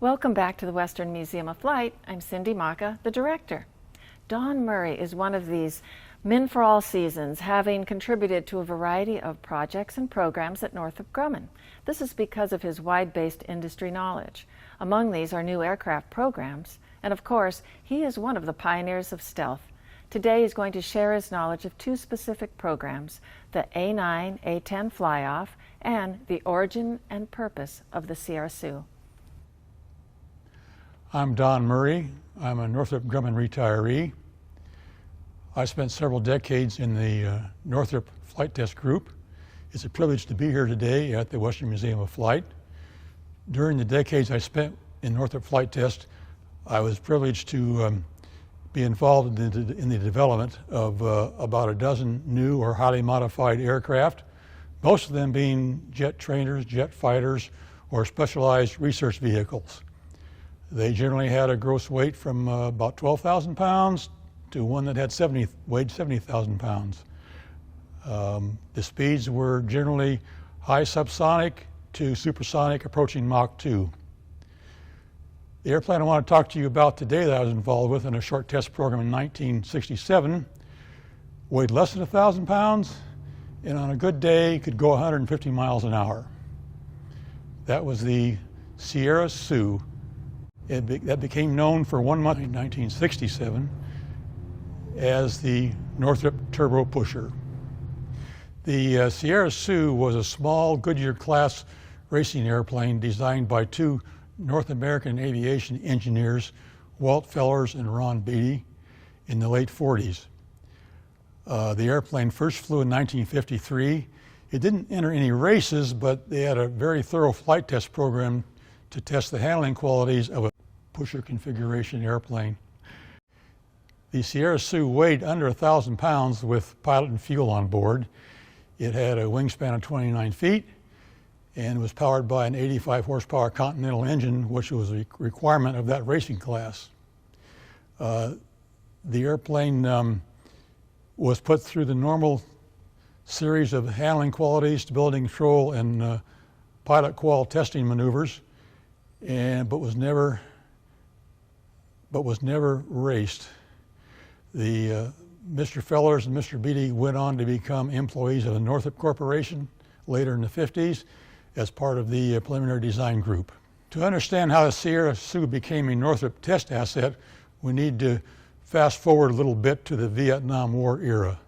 Welcome back to the Western Museum of Flight. I'm Cindy Maka, the director. Don Murray is one of these men for all seasons, having contributed to a variety of projects and programs at Northrop Grumman. This is because of his wide-based industry knowledge. Among these are new aircraft programs, and of course, he is one of the pioneers of stealth. Today he's going to share his knowledge of two specific programs, the A-9, A-10 fly-off, and the origin and purpose of the Sierra Sioux. I'm Don Murray. I'm a Northrop Grumman retiree. I spent several decades in the Northrop Flight Test Group. It's a privilege to be here today at the Western Museum of Flight. During the decades I spent in Northrop Flight Test, I was privileged to be involved in the development of about a dozen new or highly modified aircraft, most of them being jet trainers, jet fighters, or specialized research vehicles. They generally had a gross weight from about 12,000 pounds to one that had weighed 70,000 pounds. The speeds were generally high subsonic to supersonic approaching Mach 2. The airplane I want to talk to you about today that I was involved with in a short test program in 1967 weighed less than 1,000 pounds and on a good day could go 150 miles an hour. That was the Sierra Sioux. That became known for 1 month in 1967 as the Northrop Turbo Pusher. The Sierra Sioux was a small Goodyear-class racing airplane designed by two North American aviation engineers, Walt Fellers and Ron Beatty, in the late 40s. The airplane first flew in 1953. It didn't enter any races, but they had a very thorough flight test program to test the handling qualities of a pusher configuration airplane. The Sierra Sioux weighed under 1,000 pounds with pilot and fuel on board. It had a wingspan of 29 feet and was powered by an 85 horsepower Continental engine, which was a requirement of that racing class. The airplane was put through the normal series of handling quality, stability control, and pilot qual testing maneuvers, but was never raced. Mr. Fellers and Mr. Beatty went on to become employees of the Northrop Corporation later in the 50s as part of the preliminary design group. To understand how the Sierra Sioux became a Northrop test asset, we need to fast forward a little bit to the Vietnam War era.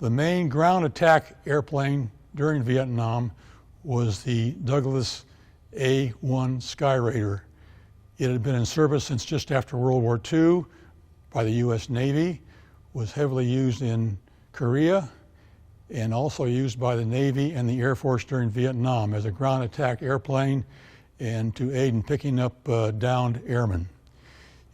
The main ground attack airplane during Vietnam was the Douglas A-1 Skyraider. It had been in service since just after World War II by the U.S. Navy, was heavily used in Korea, and also used by the Navy and the Air Force during Vietnam as a ground attack airplane and to aid in picking up downed airmen.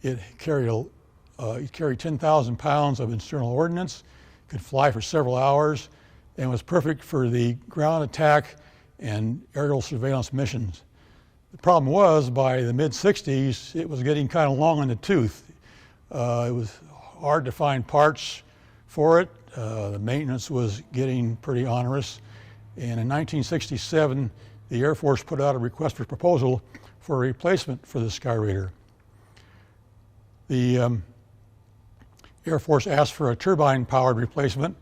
It carried 10,000 pounds of internal ordnance, could fly for several hours, and was perfect for the ground attack and aerial surveillance missions. The problem was, by the mid-60s, it was getting kind of long in the tooth. It was hard to find parts for it. The maintenance was getting pretty onerous. And in 1967, the Air Force put out a request for proposal for a replacement for the Skyraider. The Air Force asked for a turbine-powered replacement,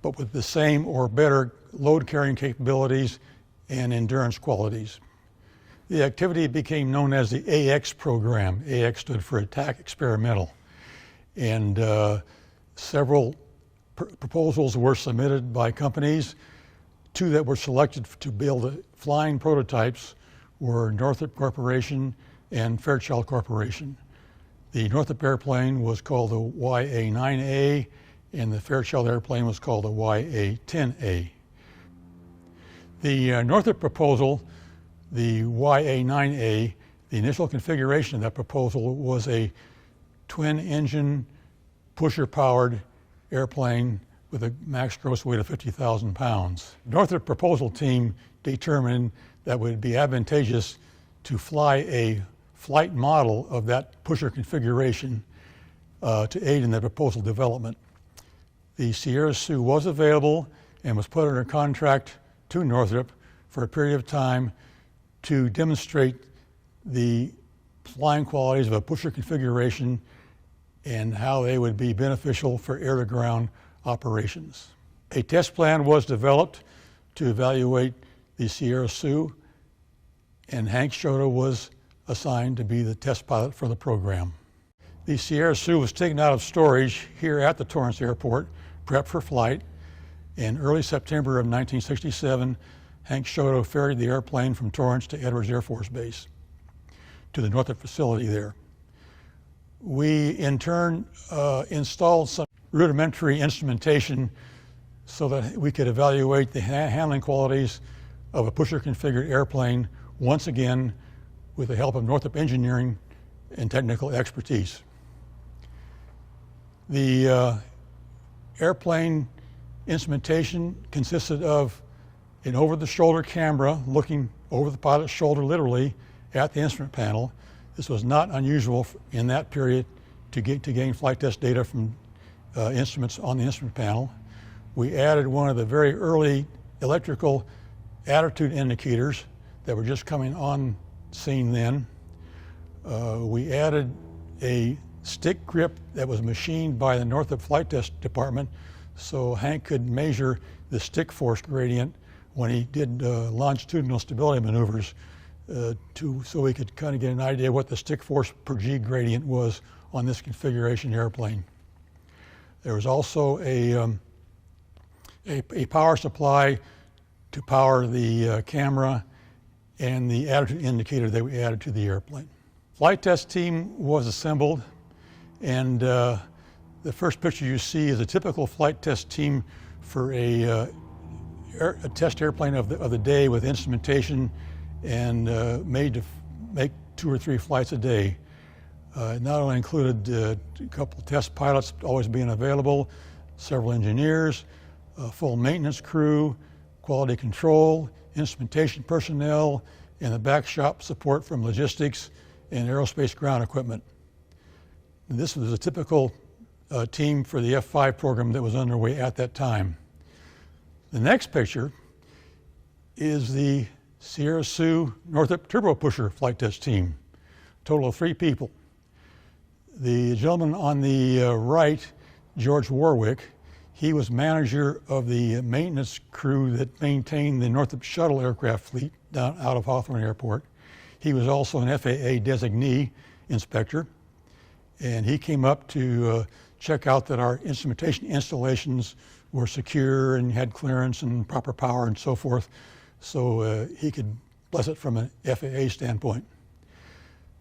but with the same or better load-carrying capabilities and endurance qualities. The activity became known as the AX program. AX stood for Attack Experimental. And several proposals were submitted by companies. Two that were selected to build flying prototypes were Northrop Corporation and Fairchild Corporation. The Northrop airplane was called the A-9A, and the Fairchild airplane was called the A-10A. The Northrop proposal, the A-9A, the initial configuration of that proposal was a twin-engine, pusher-powered airplane with a max gross weight of 50,000 pounds. The Northrop proposal team determined that it would be advantageous to fly a flight model of that pusher configuration to aid in the proposal development. The Sierra Sioux was available and was put under contract to Northrop for a period of time to demonstrate the flying qualities of a pusher configuration and how they would be beneficial for air-to-ground operations. A test plan was developed to evaluate the Sierra Sioux, and Hank Shoto was assigned to be the test pilot for the program. The Sierra Sioux was taken out of storage here at the Torrance Airport, prepped for flight. In early September of 1967, Hank Shoto ferried the airplane from Torrance to Edwards Air Force Base, to the Northrop facility there. We, in turn, installed some rudimentary instrumentation so that we could evaluate the handling qualities of a pusher-configured airplane, once again, with the help of Northrop engineering and technical expertise. The airplane instrumentation consisted of an over-the-shoulder camera looking over the pilot's shoulder, literally, at the instrument panel. This was not unusual in that period to gain flight test data from instruments on the instrument panel. We added one of the very early electrical attitude indicators that were just coming on scene then. We added a stick grip that was machined by the Northrop Flight Test Department, so Hank could measure the stick force gradient when he did longitudinal stability maneuvers, so we could kind of get an idea what the stick force per G gradient was on this configuration airplane. There was also a power supply to power the camera and the attitude indicator that we added to the airplane. Flight test team was assembled, and the first picture you see is a typical flight test team for a test airplane of the day, with instrumentation and made to make 2 or 3 flights a day. It not only included a couple test pilots always being available, several engineers, a full maintenance crew, quality control, instrumentation personnel, and the back shop support from logistics and aerospace ground equipment. And this was a typical team for the F-5 program that was underway at that time. The next picture is the Sierra Sioux Northrop Turbo Pusher flight test team, total of 3 people. The gentleman on the right, George Warwick, he was manager of the maintenance crew that maintained the Northrop shuttle aircraft fleet down out of Hawthorne Airport. He was also an FAA designee inspector, and he came up to check out that our instrumentation installations were secure and had clearance and proper power and so forth, so he could bless it from an FAA standpoint.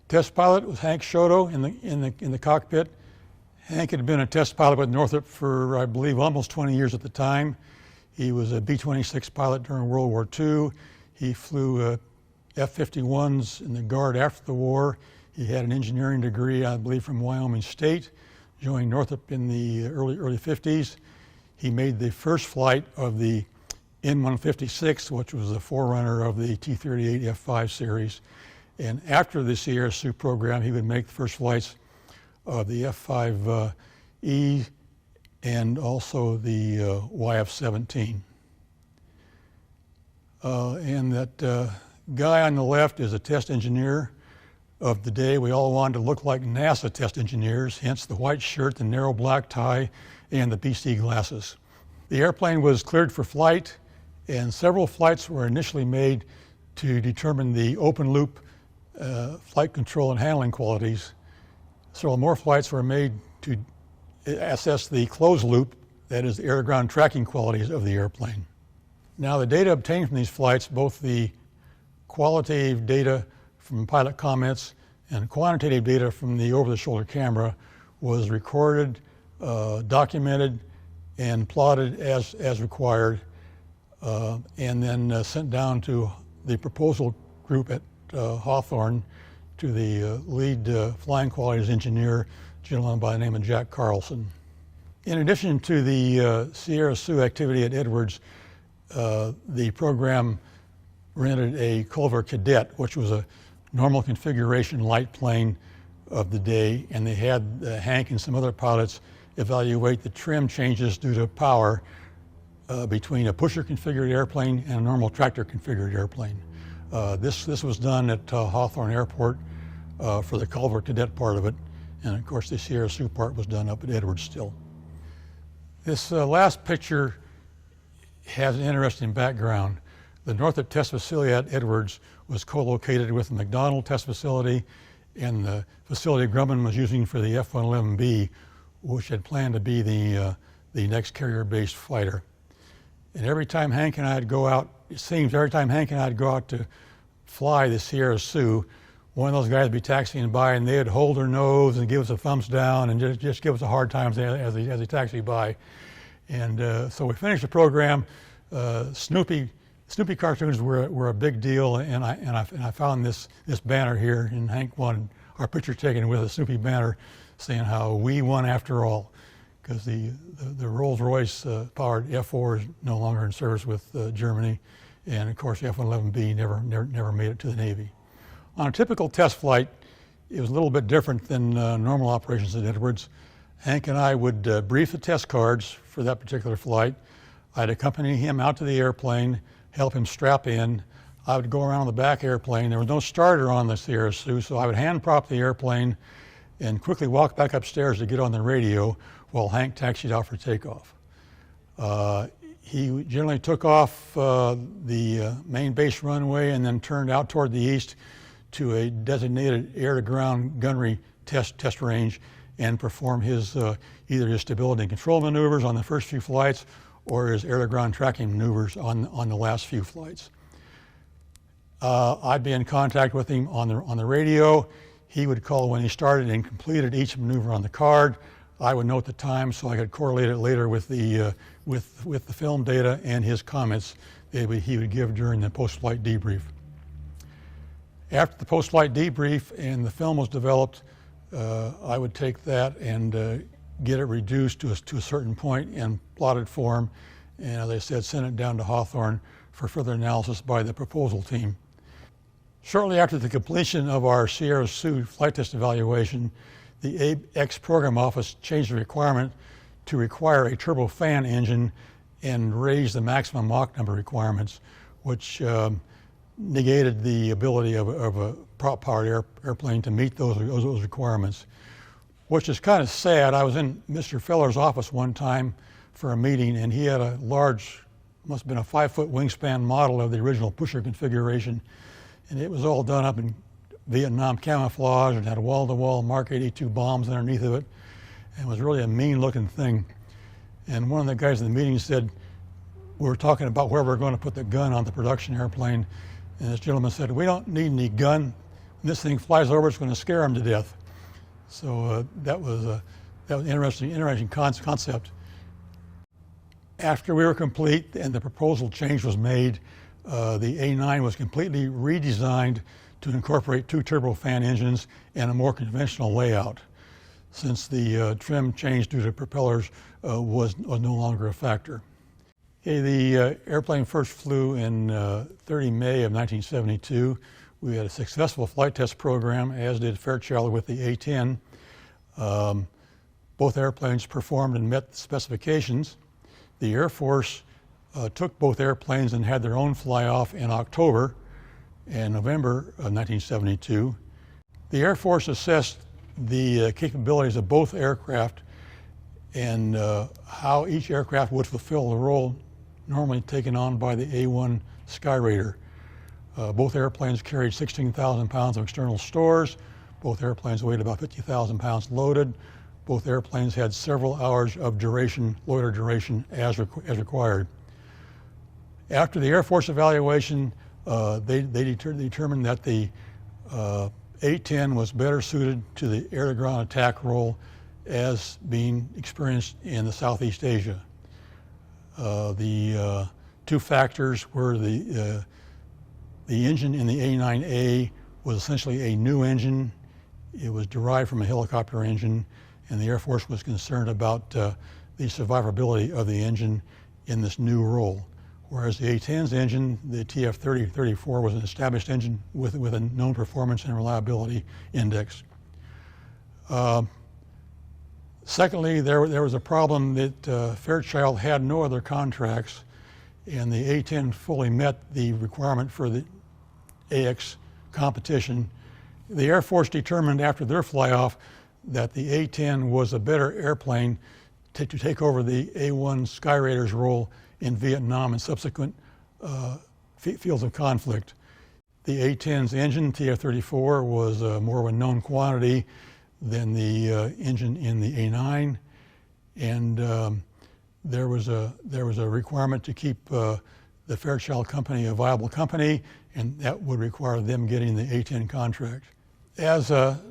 Test pilot was Hank Shoto in the cockpit. Hank had been a test pilot with Northrop for, I believe, almost 20 years at the time. He was a B-26 pilot during World War II. He flew F-51s in the Guard after the war. He had an engineering degree, I believe, from Wyoming State, joined Northrop in the early 50s. He made the first flight of the N-156, which was the forerunner of the T-38 F-5 series. And after the Sierra Sioux program, he would make the first flights of the F-5E and also the YF-17. And that guy on the left is a test engineer of the day. We all wanted to look like NASA test engineers, hence the white shirt, the narrow black tie, and the BC glasses. The airplane was cleared for flight, and several flights were initially made to determine the open loop flight control and handling qualities. Several more flights were made to assess the closed loop, that is, the air-to-ground tracking qualities of the airplane. Now, the data obtained from these flights, both the qualitative data from pilot comments and quantitative data from the over-the-shoulder camera, was recorded, documented, and plotted as required, and then sent down to the proposal group at Hawthorne, to the lead flying qualities engineer, a gentleman by the name of Jack Carlson. In addition to the Sierra Sioux activity at Edwards, the program rented a Culver Cadet, which was a normal configuration light plane of the day, and they had Hank and some other pilots evaluate the trim changes due to power between a pusher configured airplane and a normal tractor configured airplane. This was done at Hawthorne Airport for the Culver Cadet part of it. And of course the Sierra Sioux part was done up at Edwards still. This last picture has an interesting background. The Northrop test facility at Edwards was co-located with the McDonnell test facility and the facility Grumman was using for the F-111B, which had planned to be the next carrier-based fighter. And every time Hank and I'd go out, it seems every time Hank and I'd go out to fly the Sierra Sioux, one of those guys would be taxiing by and they'd hold their nose and give us a thumbs down and just give us a hard time as they taxi by. And so we finished the program. Snoopy cartoons were a big deal, and I found this banner here, and Hank wanted our picture taken with a Snoopy banner saying how we won after all, because the Rolls-Royce powered F-4 is no longer in service with Germany, and of course the F-111B never made it to the Navy. On a typical test flight, it was a little bit different than normal operations at Edwards. Hank and I would brief the test cards for that particular flight. I'd accompany him out to the airplane, help him strap in. I would go around the back airplane. There was no starter on the Sierra Sioux, so I would hand prop the airplane and quickly walk back upstairs to get on the radio while Hank taxied out for takeoff. He generally took off the main base runway and then turned out toward the east to a designated air-to-ground gunnery test range and perform either his stability and control maneuvers on the first few flights or his air-to-ground tracking maneuvers on the last few flights. I'd be in contact with him on the radio. He would call when he started and completed each maneuver on the card. I would note the time so I could correlate it later with the film data and his comments that he would give during the post-flight debrief. After the post-flight debrief and the film was developed, I would take that and get it reduced to a certain point in plotted form, and as I said, send it down to Hawthorne for further analysis by the proposal team. Shortly after the completion of our Sierra Sioux flight test evaluation, the AX program office changed the requirement to require a turbofan engine and raise the maximum Mach number requirements, which negated the ability of a prop-powered airplane to meet those requirements, which is kind of sad. I was in Mr. Feller's office one time for a meeting, and he had a large, must have been a 5-foot wingspan model of the original pusher configuration, and it was all done up in Vietnam camouflage and had wall-to-wall Mark 82 bombs underneath of it, and it was really a mean-looking thing. And one of the guys in the meeting said, we were talking about where we're going to put the gun on the production airplane, and this gentleman said, we don't need any gun. When this thing flies over, it's going to scare him to death. So that was an interesting concept. After we were complete and the proposal change was made, the A-9 was completely redesigned to incorporate 2 turbofan engines and a more conventional layout, since the trim change due to propellers was no longer a factor. Okay, the airplane first flew in 30 May of 1972. We had a successful flight test program, as did Fairchild with the A-10. Both airplanes performed and met the specifications. The Air Force took both airplanes and had their own fly-off in October and November of 1972. The Air Force assessed the capabilities of both aircraft and how each aircraft would fulfill the role normally taken on by the A-1 Skyraider. Both airplanes carried 16,000 pounds of external stores. Both airplanes weighed about 50,000 pounds loaded. Both airplanes had several hours of loader duration as required. After the Air Force evaluation, they determined that the A-10 was better suited to the air-to-ground attack role as being experienced in the Southeast Asia. The 2 factors were the engine in the A-9A was essentially a new engine. It was derived from a helicopter engine, and the Air Force was concerned about the survivability of the engine in this new role. Whereas the A-10's engine, the TF-30-34, was an established engine with a known performance and reliability index. Secondly, there was a problem that Fairchild had no other contracts, and the A-10 fully met the requirement for the AX competition, The Air Force determined after their fly-off that the A-10 was a better airplane to take over the A-1 Skyraider's role in Vietnam and subsequent fields of conflict. The A-10's engine, TF-34, was more of a known quantity than the engine in the A-9, and there was a requirement to keep the Fairchild company a viable company, and that would require them getting the A-10 contract. As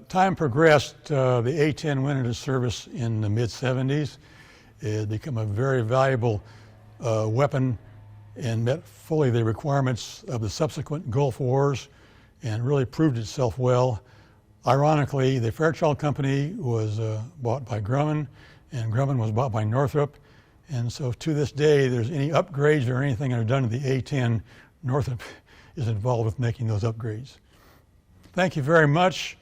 time progressed, the A-10 went into service in the mid-70s. It had become a very valuable weapon and met fully the requirements of the subsequent Gulf Wars and really proved itself well. Ironically, the Fairchild company was bought by Grumman, and Grumman was bought by Northrop. And so to this day, there's any upgrades or anything that are done to the A-10, Northrop is involved with making those upgrades. Thank you very much.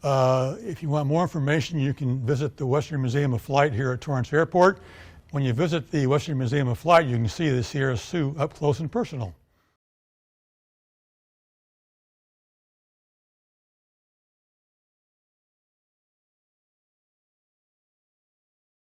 If you want more information, you can visit the Western Museum of Flight here at Torrance Airport. When you visit the Western Museum of Flight, you can see the Sierra Sioux up close and personal.